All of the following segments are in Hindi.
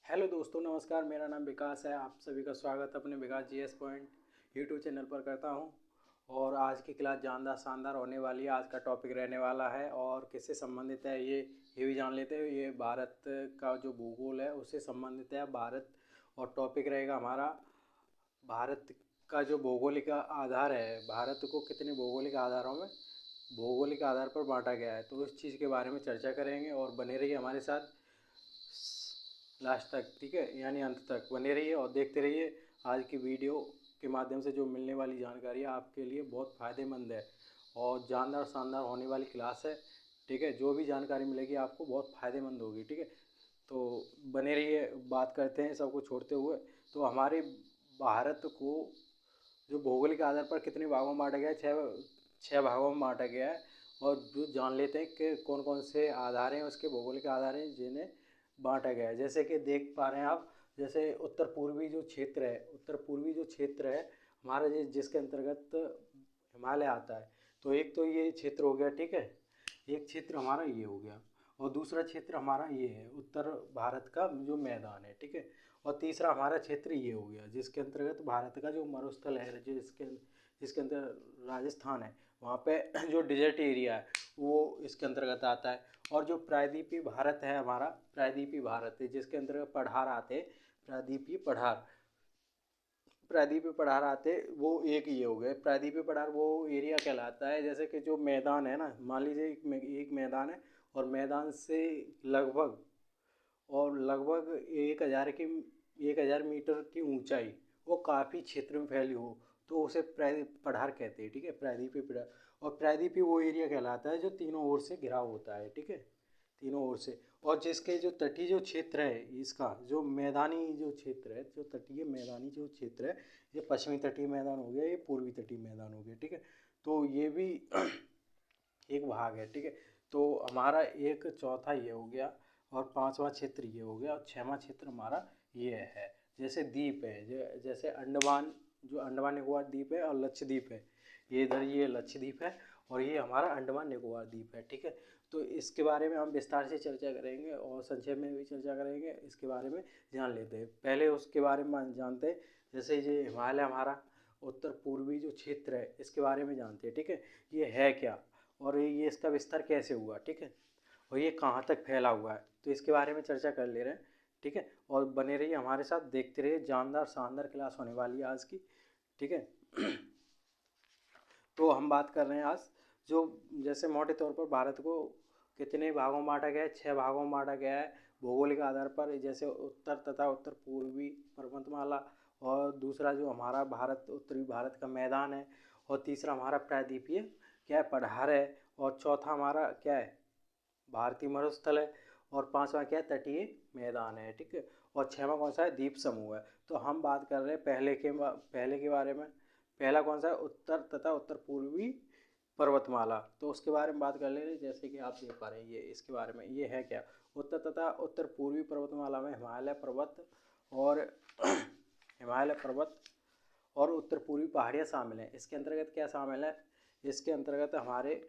हेलो दोस्तों, नमस्कार। मेरा नाम विकास है। आप सभी का स्वागत अपने विकास जीएस पॉइंट यूट्यूब चैनल पर करता हूं। और आज की क्लास जानदार शानदार होने वाली है। आज का टॉपिक रहने वाला है और किससे संबंधित है ये भी जान लेते हैं। ये भारत का जो भूगोल है उससे संबंधित है। भारत और टॉपिक रहेगा हमारा भारत का जो भौगोलिक आधार है। भारत को कितने भौगोलिक आधारों में भौगोलिक आधार पर बांटा गया है, तो इस चीज़ के बारे में चर्चा करेंगे। और बने रहिए हमारे साथ लास्ट तक, ठीक है, यानी अंत तक बने रहिए और देखते रहिए। आज की वीडियो के माध्यम से जो मिलने वाली जानकारी आपके लिए बहुत फ़ायदेमंद है और जानदार शानदार होने वाली क्लास है, ठीक है। जो भी जानकारी मिलेगी आपको बहुत फ़ायदेमंद होगी, ठीक है। तो बने रहिए। बात करते हैं सबको छोड़ते हुए। तो हमारे भारत को जो भौगोलिक आधार पर कितने भागों में बांटा गया है, छः भागों में बांटा गया है। और जो जान लेते हैं कि कौन कौन से आधार हैं, उसके भौगोलिक आधार हैं जिन्हें बांटा गया है। जैसे कि देख पा रहे हैं आप, जैसे उत्तर पूर्वी जो क्षेत्र है, उत्तर पूर्वी जो क्षेत्र है हमारा, जिसके अंतर्गत हिमालय आता है। तो एक तो ये क्षेत्र हो गया, ठीक है। एक क्षेत्र हमारा ये हो गया और दूसरा क्षेत्र हमारा ये है उत्तर भारत का जो मैदान है, ठीक है। और तीसरा हमारा क्षेत्र ये हो गया जिसके अंतर्गत भारत का जो मरुस्थल है, जिसके जिसके अंदर राजस्थान है, वहाँ पे जो डिजर्ट एरिया है वो इसके अंतर्गत आता है। और जो प्रायद्वीपीय भारत है हमारा, प्रायद्वीपीय भारत है जिसके अंतर्गत पठार आते हैं, प्रायद्वीपीय पठार, प्रायद्वीपीय पठार आते, वो एक ये हो गए। प्रायद्वीपीय पठार वो एरिया कहलाता है, जैसे कि जो मैदान है ना, मान लीजिए एक मैदान है और मैदान से लगभग लगभग 1,000 मीटर की ऊंचाई वो काफ़ी क्षेत्र में फैली हो, तो उसे पठार कहते हैं, ठीक है, प्रायद्वीपीय पठार। और प्रायद्वीपीय वो एरिया कहलाता है जो तीनों ओर से घिरा होता है, ठीक है, तीनों ओर से। और जिसके जो तटीय जो क्षेत्र है, इसका जो मैदानी जो क्षेत्र है, जो तटीय मैदानी जो क्षेत्र है, ये पश्चिमी तटीय मैदान हो गया, ये पूर्वी तटीय मैदान हो गया, ठीक है। तो ये भी एक भाग है, ठीक है। तो हमारा एक चौथा ये हो गया और पांचवा क्षेत्र ये हो गया और छठवां क्षेत्र हमारा ये है। जैसे द्वीप है, जैसे अंडमान, जो अंडमान निकोबार द्वीप है और लक्षद्वीप है, ये इधर ये लक्षद्वीप है और ये हमारा अंडमान निकोबार द्वीप है, ठीक है। तो इसके बारे में हम विस्तार से चर्चा करेंगे और संक्षेप में भी चर्चा करेंगे। इसके बारे में जान लेते हैं। पहले उसके बारे में जानते हैं। जैसे ये हिमालय हमारा उत्तर पूर्वी जो क्षेत्र है, इसके बारे में जानते हैं, ठीक है। ये है क्या और ये इसका विस्तार कैसे हुआ, ठीक है, और ये कहाँ तक फैला हुआ है, तो इसके बारे में चर्चा कर ले रहे हैं, ठीक है। और बने रहिए हमारे साथ, देखते रहिए। जानदार शानदार क्लास होने वाली है आज की, ठीक है। तो हम बात कर रहे हैं आज जो, जैसे मोटे तौर पर भारत को कितने भागों में बांटा गया है, छः भागों में बांटा गया है भौगोलिक आधार पर। जैसे उत्तर तथा उत्तर पूर्वी पर्वतमाला, और दूसरा जो हमारा भारत उत्तरी भारत का मैदान है, और तीसरा हमारा प्रायद्वीपीय क्या है, पठार है, और चौथा हमारा क्या है, भारतीय मरुस्थल है, और पांचवा क्या है, तटीय मैदान है, ठीक है। और छठवां कौन सा है, द्वीप समूह है। तो हम बात कर रहे हैं पहले के बारे में। पहला कौन सा है, उत्तर तथा उत्तर पूर्वी पर्वतमाला। तो उसके बारे में बात कर ले रहे, जैसे कि आप देख पा रहे हैं, ये इसके बारे में ये है क्या, उत्तर तथा उत्तर पूर्वी पर्वतमाला में हिमालय पर्वत और हिमालय पर्वत और उत्तर पूर्वी पहाड़ियाँ शामिल हैं। इसके अंतर्गत क्या शामिल है, इसके अंतर्गत हमारे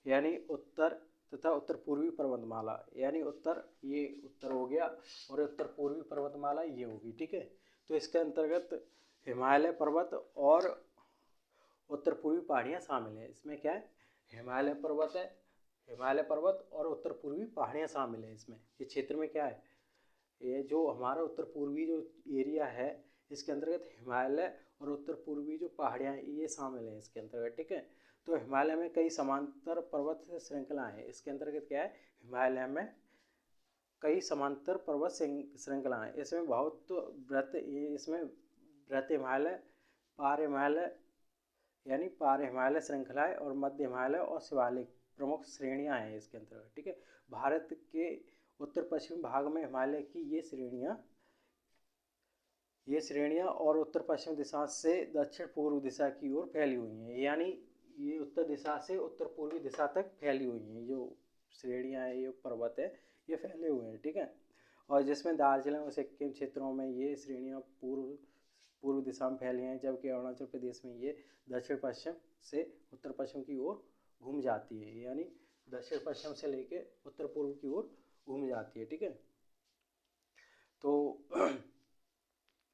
यानी उत्तर तथा उत्तर पूर्वी पर्वतमाला, यानी उत्तर ये उत्तर हो गया और उत्तर पूर्वी पर्वतमाला ये होगी, ठीक है। तो इसके अंतर्गत हिमालय पर्वत और उत्तर पूर्वी पहाड़ियाँ शामिल हैं। इसमें क्या है, हिमालय पर्वत है, हिमालय पर्वत और उत्तर पूर्वी पहाड़ियाँ शामिल हैं इसमें। ये क्षेत्र में क्या है, ये जो हमारा उत्तर पूर्वी जो एरिया है, इसके अंतर्गत हिमालय और उत्तर पूर्वी जो पहाड़ियाँ ये शामिल हैं इसके अंतर्गत, ठीक है। तो हिमालय में कई समांतर पर्वत श्रृंखलाएँ हैं। इसके अंतर्गत क्या है, हिमालय में कई समांतर पर्वत श्रृंखलाएँ, इसमें बहुत वृत्त, ये इसमें वृत्त हिमालय, पार हिमालय, यानी पार हिमालय श्रृंखलाएँ और मध्य हिमालय और शिवालिक प्रमुख श्रेणियाँ हैं इसके अंतर्गत, ठीक है। भारत के उत्तर पश्चिमी भाग में हिमालय की ये श्रेणियाँ और उत्तर पश्चिम दिशा से दक्षिण पूर्व दिशा की ओर फैली हुई हैं। यानी ये उत्तर दिशा से उत्तर पूर्वी दिशा तक फैली हुई हैं। जो श्रेणियाँ हैं, ये पर्वत है, ये फैले हुए हैं, ठीक है। और जिसमें दार्जिलिंग और सिक्किम क्षेत्रों में ये श्रेणियाँ पूर्व पूर्व दिशा में फैली हैं, जबकि अरुणाचल प्रदेश में ये दक्षिण पश्चिम से उत्तर पश्चिम की ओर घूम जाती है, यानी दक्षिण पश्चिम से लेके उत्तर पूर्व की ओर घूम जाती है, ठीक है। तो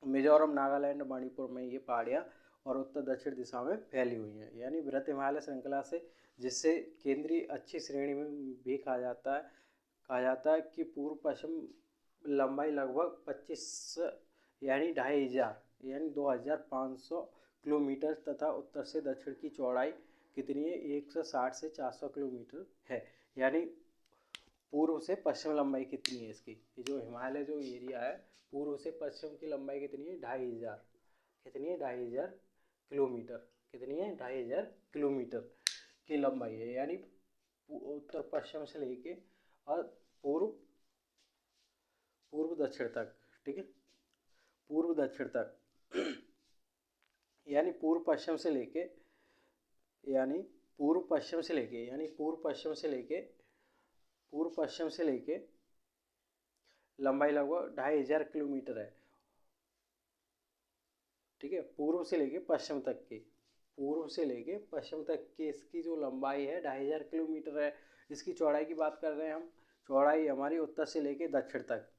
मिजोरम, नागालैंड, मणिपुर में ये पहाड़ियाँ और उत्तर दक्षिण दिशा में फैली हुई हैं। यानी बृहत हिमालय श्रृंखला से, जिसे केंद्रीय अच्छी श्रेणी में भी कहा जाता है कि पूर्व पश्चिम लंबाई लगभग 25 यानी 2500 यानी 2500 किलोमीटर तथा उत्तर से दक्षिण की चौड़ाई कितनी है, 160 से 400 किलोमीटर है। यानी पूर्व से पश्चिम लंबाई कितनी है इसकी, ये जो हिमालय जो एरिया है, पूर्व से पश्चिम की लंबाई कितनी है, 2500, कितनी है, 2500 किलोमीटर, कितनी है, 2500 किलोमीटर की लंबाई है। यानी उत्तर पश्चिम से लेके और पूर्व दक्षिण तक, ठीक है, पूर्व दक्षिण तक यानी पूर्व पश्चिम से लेके, यानी पूर्व पश्चिम से लेके, यानी पूर्व पश्चिम से लेके लंबाई लगभग 2500 किलोमीटर है, ठीक है। पूर्व से लेके पश्चिम तक की, पूर्व से लेके पश्चिम तक की इसकी जो लंबाई है 2500 किलोमीटर है। इसकी चौड़ाई की बात कर रहे हैं हम, चौड़ाई हमारी उत्तर से लेके दक्षिण तक,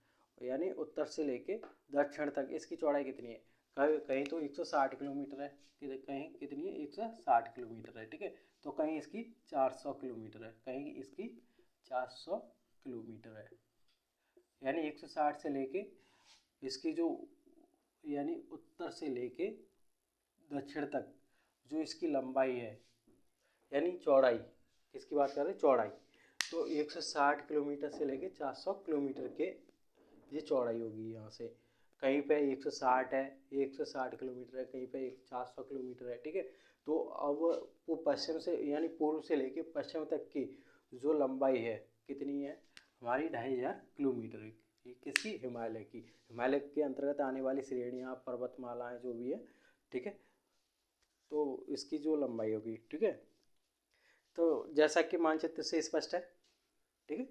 यानी उत्तर से लेके दक्षिण तक इसकी चौड़ाई कितनी है, कहीं तो 160 किलोमीटर है, कहीं कितनी है, 160 किलोमीटर है, ठीक है। तो कहीं इसकी 400 किलोमीटर है, कहीं इसकी 400 किलोमीटर है। यानी 160 से लेके इसकी जो, यानी उत्तर से लेके दक्षिण तक जो इसकी लंबाई है, यानी चौड़ाई, किसकी बात कर रहे हैं, चौड़ाई, तो 160 किलोमीटर से लेके 400 किलोमीटर के ये चौड़ाई होगी। यहाँ से कहीं पे 160 है, 160 किलोमीटर है, कहीं पे 400 किलोमीटर है, ठीक है। तो अब वो पश्चिम से यानी पूर्व से लेके पश्चिम तक की जो लंबाई है कितनी है, हमारी 2500 किलोमीटर है। ये किसकी, हिमालय की, हिमालय के अंतर्गत आने वाली श्रेणियाँ, पर्वतमालाएँ जो भी है, ठीक है, तो इसकी जो लंबाई होगी, ठीक है। तो जैसा कि मानचित्र से स्पष्ट है, ठीक है।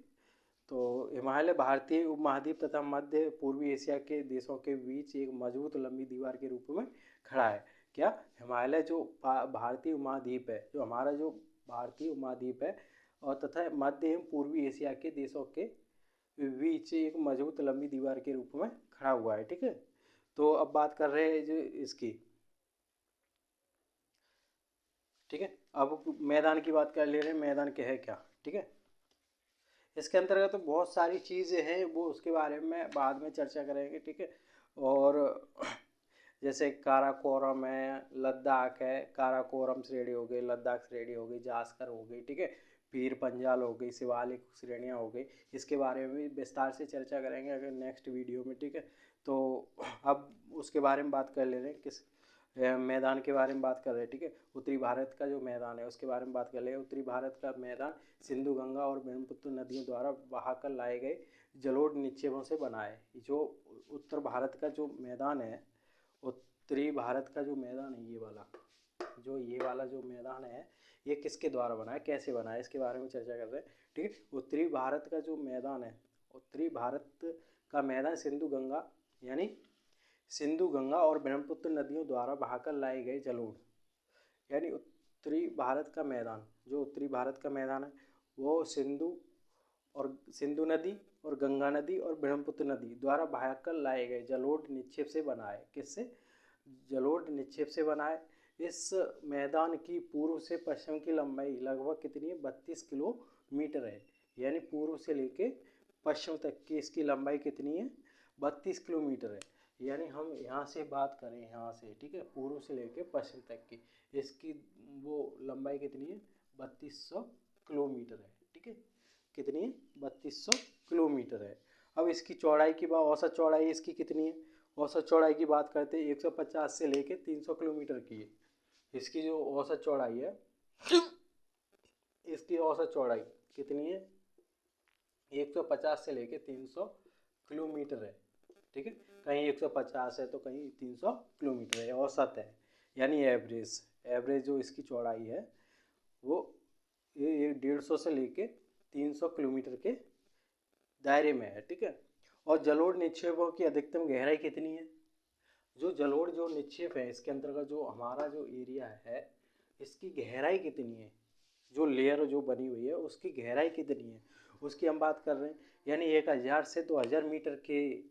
तो हिमालय भारतीय उपमहाद्वीप तथा मध्य पूर्वी एशिया के देशों के बीच एक मजबूत लंबी दीवार के रूप में खड़ा है। क्या, हिमालय जो भारतीय उपमहाद्वीप है, जो हमारा जो भारतीय उपमहाद्वीप है, और तथा मध्य एवं पूर्वी एशिया के देशों के बीच एक मजबूत लंबी दीवार के रूप में खड़ा हुआ है, ठीक है। तो अब बात कर रहे हैं जो इसकी, ठीक है। अब मैदान की बात कर ले रहे हैं, मैदान क्या है क्या, ठीक है। इसके अंतर्गत तो बहुत सारी चीज़ें हैं, वो उसके बारे में बाद में चर्चा करेंगे, ठीक है। और जैसे काराकोरम है, लद्दाख है, काराकोरम श्रेणी हो गई, लद्दाख श्रेणी हो गई, जास्कर हो गई, ठीक है, पीर पंजाल हो गई, शिवालिक श्रेणियाँ हो गई। इसके बारे में विस्तार से चर्चा करेंगे अगर नेक्स्ट वीडियो में, ठीक है। तो अब उसके बारे में बात कर ले रहे हैं, किस मैदान के बारे में बात कर रहे हैं, ठीक है। उत्तरी भारत का जो मैदान है उसके बारे में बात कर ले। उत्तरी भारत का मैदान सिंधु, गंगा और ब्रह्मपुत्र नदियों द्वारा बहाकर लाए गए जलोढ़ निक्षेपों से बना है। जो उत्तर भारत का जो मैदान है, उत्तरी भारत का जो मैदान है, ये वाला जो मैदान है, ये किसके द्वारा बना है, कैसे बना है, इसके बारे में चर्चा कर रहे हैं, ठीक है। उत्तरी भारत का जो मैदान है, उत्तरी भारत का मैदान सिंधु, गंगा, यानी सिंधु, गंगा और ब्रह्मपुत्र नदियों द्वारा बहाकर लाए गए जलोढ़, यानी उत्तरी भारत का मैदान, जो उत्तरी भारत का मैदान है वो सिंधु नदी और गंगा नदी और ब्रह्मपुत्र नदी द्वारा बहाकर लाए गए जलोढ़ निक्षेप से बना है। किससे, जलोढ़ निक्षेप से बना है। इस मैदान की पूर्व से पश्चिम की लंबाई लगभग कितनी है, 32 किलोमीटर है। यानी पूर्व से लेके पश्चिम तक की इसकी लंबाई कितनी है, 32 किलोमीटर है। यानी हम यहाँ से बात करें, यहाँ से, ठीक है, पूर्व से लेके पश्चिम तक की इसकी वो लंबाई कितनी है, 3200 किलोमीटर है, ठीक है, कितनी है, 3200 किलोमीटर है। अब इसकी चौड़ाई की बात, औसत चौड़ाई इसकी कितनी है, औसत चौड़ाई की बात करते हैं 150 से लेके 300 किलोमीटर की है इसकी जो औसत चौड़ाई है। इसकी औसत चौड़ाई कितनी है, 150 से लेके 300 किलोमीटर है, ठीक है। कहीं 150 है तो कहीं 300 किलोमीटर है, औसत है, यानी एवरेज जो इसकी चौड़ाई है वो ये 150 से लेके 300 किलोमीटर के दायरे में है, ठीक है। और जलोढ़ निक्षेपों की अधिकतम गहराई कितनी है, जो जलोढ़ जो निक्षेप है इसके अंतर्गत जो हमारा जो एरिया है इसकी गहराई कितनी है, जो लेयर जो बनी हुई है उसकी गहराई कितनी है, उसकी हम बात कर रहे हैं। यानी 1000 से 2000 मीटर के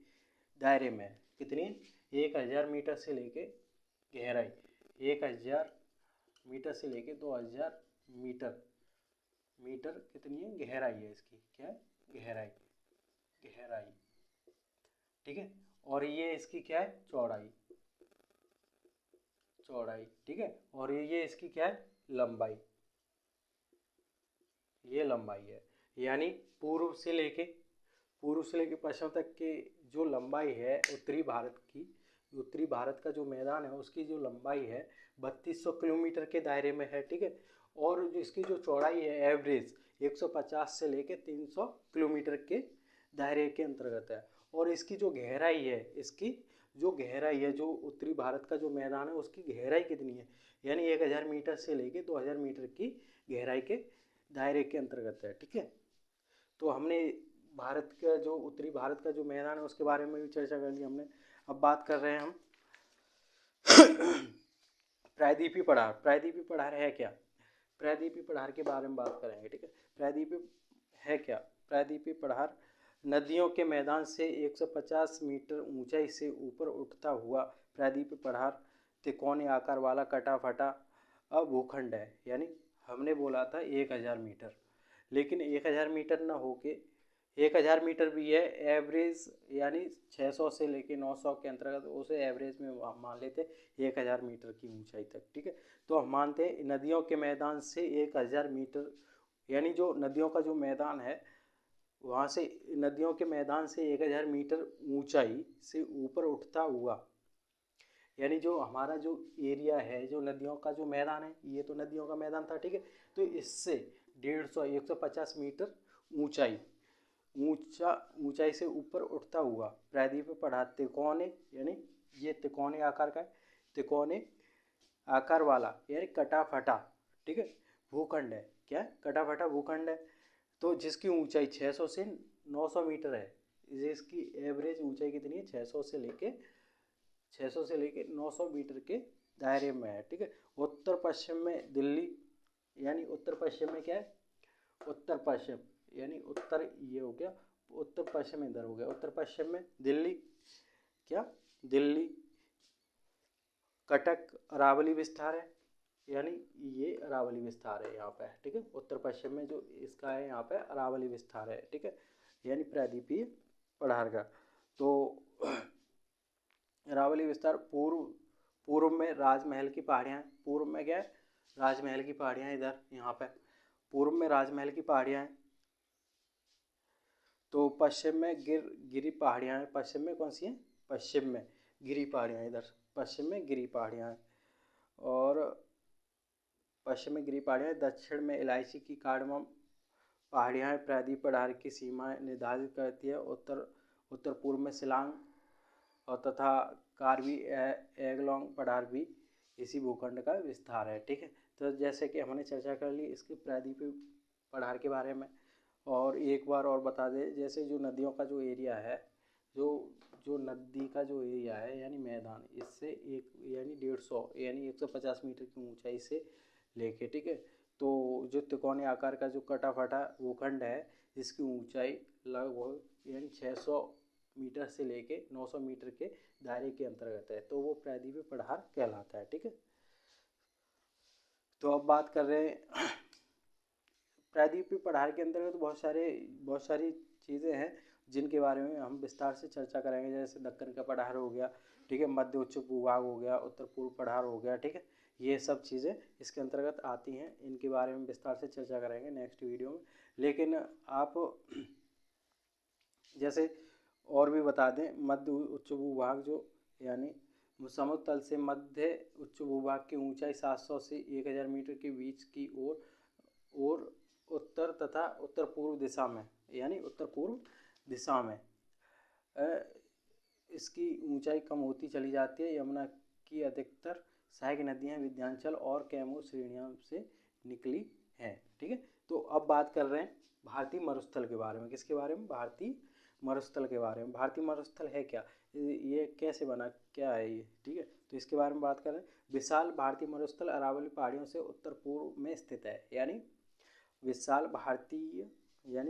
दायरे में है। कितनी? 1000 मीटर से लेके गहराई 1000 मीटर से लेके 2000 मीटर। मीटर कितनी है? गहराई है इसकी। क्या है? गहराई। गहराई, ठीक है। और ये इसकी क्या है? चौड़ाई। चौड़ाई, ठीक है। और ये इसकी क्या है? लंबाई। ये लंबाई है। यानी पूर्व से लेके पश्चिम तक के जो लंबाई है उत्तरी भारत की, उत्तरी भारत का जो मैदान है उसकी जो लंबाई है 3200 किलोमीटर के दायरे में है, ठीक है। और जो इसकी जो चौड़ाई है एवरेज 150 से लेके 300 किलोमीटर के दायरे के अंतर्गत है। और इसकी जो गहराई है, इसकी जो गहराई है, जो उत्तरी भारत का जो मैदान है उसकी गहराई कितनी है? यानी 1000 मीटर से लेके 2000 मीटर की गहराई के दायरे के अंतर्गत है, ठीक है। तो हमने भारत का जो उत्तरी भारत का जो मैदान है उसके बारे में भी चर्चा कर ली हमने। अब बात कर रहे हैं हम प्रायद्वीपीय पठार। प्रायद्वीपीय पठार है क्या? प्रायद्वीपीय पठार के बारे में बात करेंगे, ठीक है। प्रायद्वीपीय है क्या? प्रायद्वीपीय पठार नदियों के मैदान से 150 मीटर ऊंचाई से ऊपर उठता हुआ प्रायद्वीपीय पठार त्रिकोणीय आकार वाला कटा फटा भूखंड है। यानी हमने बोला था 1000 मीटर, लेकिन 1000 मीटर ना होके 1000 मीटर भी है एवरेज, यानी 600 से लेके 900 के अंतर्गत उसे एवरेज में मान लेते 1000 मीटर की ऊंचाई तक, ठीक है। तो हम मानते हैं नदियों के मैदान से 1000 मीटर, यानी जो नदियों का जो मैदान है वहाँ से नदियों के मैदान से 1000 मीटर ऊंचाई से ऊपर उठता हुआ, यानी जो हमारा जो एरिया है, जो नदियों का जो मैदान है, ये तो नदियों का मैदान था, ठीक है। तो इससे 150 मीटर ऊंचाई से ऊपर उठता हुआ प्रायद्वीपीय पठार त्रिकोणीय, यानी ये त्रिकोणीय आकार का है, त्रिकोणीय आकार वाला यानी कटा फटा, ठीक है, भूखंड है। क्या है? कटा फटा भूखंड है। तो जिसकी ऊंचाई 600 से 900 मीटर है। जिसकी एवरेज ऊंचाई कितनी है? 600 से लेके 900 मीटर के दायरे में है, ठीक है। उत्तर पश्चिम में दिल्ली, यानी उत्तर पश्चिम में क्या है? उत्तर पश्चिम यानी उत्तर, ये हो गया उत्तर पश्चिम, इधर हो गया उत्तर पश्चिम में दिल्ली। क्या? दिल्ली, कटक, अरावली विस्तार है, यानी ये अरावली विस्तार है यहाँ पे, ठीक है। उत्तर पश्चिम में जो इसका है यहाँ पे अरावली विस्तार है, ठीक है, यानी प्रायद्वीपीय पठार का। तो अरावली विस्तार पूर्व में राजमहल की पहाड़ियाँ, पूर्व में क्या है? राजमहल की पहाड़ियाँ, इधर यहाँ पे पूर्व में राजमहल की पहाड़ियाँ हैं। तो पश्चिम में गिरी पहाड़ियाँ हैं। पश्चिम में कौन सी हैं? पश्चिम में गिरी पहाड़ियाँ, इधर पश्चिम में गिरी पहाड़ियाँ हैं। और पश्चिम में गिरी पहाड़ियाँ, दक्षिण में इलायची की कार्डमम पहाड़ियाँ प्रायद्वीपीय पठार की सीमाएं निर्धारित करती है। उत्तर पूर्व में शिलांग और तथा कार्बी एंगलोंग पठार भी इसी भूखंड का विस्तार है, ठीक है। तो जैसे कि हमने चर्चा कर ली इसके प्रायद्वीपीय पठार के बारे में, और एक बार और बता दें, जैसे जो नदियों का जो एरिया है, जो नदी का जो एरिया है यानी मैदान, इससे एक यानी 150 यानी 150 मीटर की ऊंचाई से लेके, ठीक है। तो जो त्रिकोणीय आकार का जो कटा फटा भूखंड है जिसकी ऊंचाई लगभग यानी 600 मीटर से लेके 900 मीटर के दायरे के अंतर्गत है, तो वो प्रायद्वीपीय पठार कहलाता है, ठीक है। तो अब बात कर रहे हैं प्रायद्वीपीय पठार के अंतर्गत बहुत सारी चीज़ें हैं जिनके बारे में हम विस्तार से चर्चा करेंगे। जैसे दक्कन का पठार हो गया, ठीक है, मध्य उच्च भूभाग हो गया, उत्तर पूर्व पठार हो गया, ठीक है। ये सब चीज़ें इसके अंतर्गत आती हैं, इनके बारे में विस्तार से चर्चा करेंगे नेक्स्ट वीडियो में। लेकिन आप जैसे और भी बता दें, मध्य उच्च भूभाग जो यानी समुद्र तल से मध्य उच्च भूभाग की ऊंचाई 700 से 1000 मीटर के बीच की और उत्तर तथा उत्तर पूर्व दिशा में, यानी उत्तर पूर्व दिशा में इसकी ऊंचाई कम होती चली जाती है। यमुना की अधिकतर सहायक नदियां विंध्याचल और कैमूर श्रेणियों से निकली हैं, ठीक है। तो अब बात कर रहे हैं भारतीय मरुस्थल के बारे में। किसके बारे में? भारतीय मरुस्थल के बारे में। भारतीय मरुस्थल है क्या? ये कैसे बना, क्या है ये, ठीक है। तो इसके बारे में बात करें, विशाल भारतीय मरुस्थल अरावली पहाड़ियों से उत्तर पूर्व में स्थित है। यानी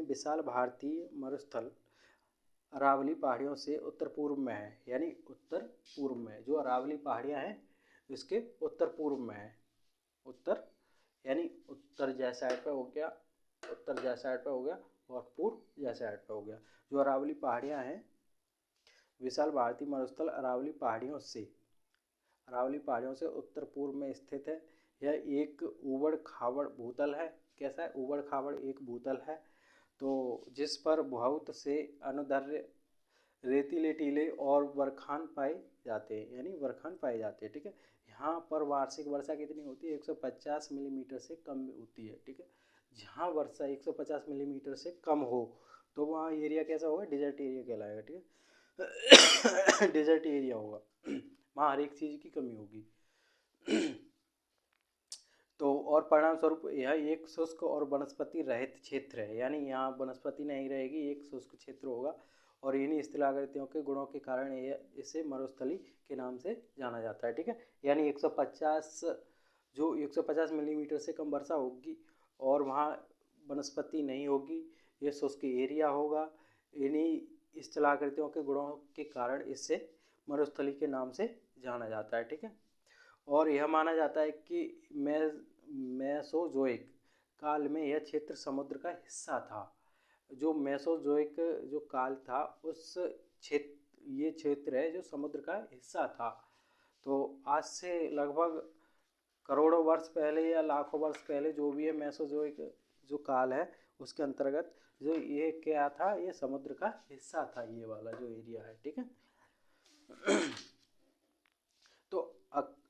विशाल भारतीय मरुस्थल अरावली पहाड़ियों से उत्तर पूर्व में है, यानी उत्तर पूर्व में जो अरावली पहाड़ियाँ हैं इसके उत्तर पूर्व में है। उत्तर यानी उत्तर जैसा साइड पे हो गया, उत्तर जैसा साइड पे हो गया और पूर्व जैसा साइड पे हो गया। जो अरावली पहाड़ियाँ हैं, विशाल भारतीय मरुस्थल अरावली पहाड़ियों से उत्तर पूर्व में स्थित है। यह एक ऊबड़ खाबड़ भूतल है। कैसा है? ऊबड़ खाबड़ एक भूतल है, तो जिस पर बहुत से अनुदैर्ध्य रेतीले टीले और बरखान पाए जाते हैं, यानी बरखान पाए जाते हैं। ठीक है, यहाँ पर वार्षिक वर्षा कितनी होती है? 150 मिलीमीटर से कम होती है। ठीक है, जहाँ वर्षा 150 मिलीमीटर से कम हो तो वहाँ एरिया कैसा होगा? डिजर्ट एरिया कहलाएगा। ठीक है, डिजर्ट एरिया होगा, वहाँ हर एक चीज़ की कमी होगी। तो और परिणाम स्वरूप यह एक शुष्क और वनस्पति रहित क्षेत्र है, यानी यहाँ वनस्पति नहीं रहेगी, एक शुष्क क्षेत्र होगा। और इन्हीं स्थलाकृतियों के गुणों के कारण यह इसे मरुस्थली के नाम से जाना जाता है। ठीक है, यानी 150 मिलीमीटर से कम वर्षा होगी और वहाँ वनस्पति नहीं होगी, ये शुष्क एरिया होगा। इन्हीं स्थलाकृतियों के गुणों के कारण इसे मरुस्थली के नाम से जाना जाता है। ठीक है, और यह माना जाता है कि मेसोजोइक काल में यह क्षेत्र समुद्र का हिस्सा था। जो मेसोजोइक जो काल था उस ये क्षेत्र है जो समुद्र का हिस्सा था। तो आज से लगभग करोड़ों वर्ष पहले या लाखों वर्ष पहले जो भी है, मेसोजोइक जो काल है उसके अंतर्गत जो ये क्या था? ये समुद्र का हिस्सा था, ये वाला जो एरिया है। ठीक है, तो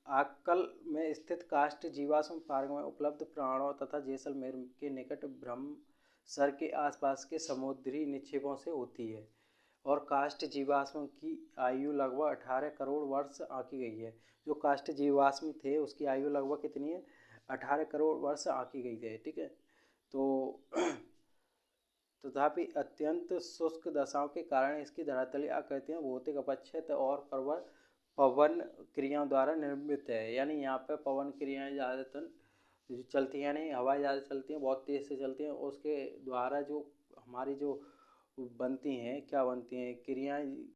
आक्कल में स्थित काष्ठ जीवाश्म पार्क में उपलब्ध प्राणों तथा जैसलमेर के निकट ब्रह्मसर के आसपास के समुद्री निक्षेपों से होती है। और काष्ठ जीवाश्म की आयु लगभग 18 करोड़ वर्ष आंकी गई है। जो काष्ठ जीवाश्म थे उसकी आयु लगभग कितनी है? 18 करोड़ वर्ष आंकी गई है। ठीक है, तो तथापि अत्यंत शुष्क दशाओं के कारण इसकी धरातलीय आकृतियाँ भौतिक अपक्षय और पवन क्रियाओं द्वारा निर्मित है। यानी यहाँ पे पवन क्रियाएं ज़्यादातर चलती हैं, नहीं हवाएं ज़्यादा चलती हैं, बहुत तेज़ से चलती हैं, उसके द्वारा जो हमारी जो बनती हैं, क्या बनती हैं क्रियाएं